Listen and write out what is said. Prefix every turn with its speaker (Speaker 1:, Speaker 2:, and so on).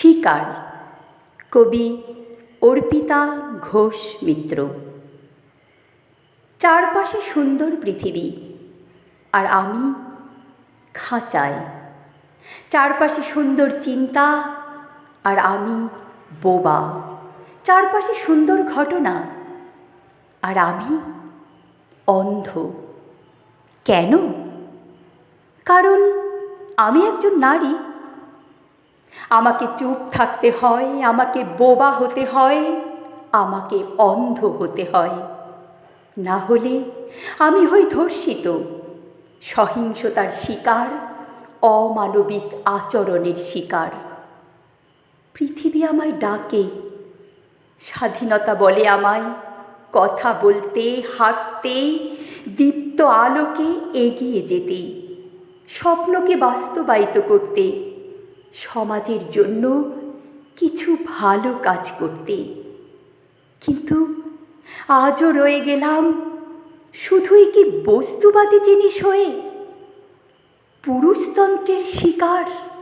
Speaker 1: শিকার, কবি অর্পিতা ঘোষ মিত্র। চারপাশে সুন্দর পৃথিবী আর আমি খাঁচায়। চারপাশে সুন্দর চিন্তা আর আমি বোবা। চারপাশে সুন্দর ঘটনা আর আমি অন্ধ। কেন? কারণ আমি একজন নারী। আমাকে চুপ থাকতে হয়, আমাকে বোবা হতে হয়, আমাকে অন্ধ হতে হয়। না হলে আমি হই ধর্ষিত, সহিংসতার শিকার, অমানবিক আচরণের শিকার। পৃথিবী আমায় ডাকে, স্বাধীনতা বলে আমায় কথা বলতে, হাঁটতে, দীপ্ত আলোকে এগিয়ে যেতে, স্বপ্নকে বাস্তবায়িত করতে, সমাজের জন্য কিছু ভালো কাজ করতে। কিন্তু আজও রয়ে গেলাম শুধুই কি বস্তুবাদী জিনিস হয়ে, পুরুষতন্ত্রের শিকার।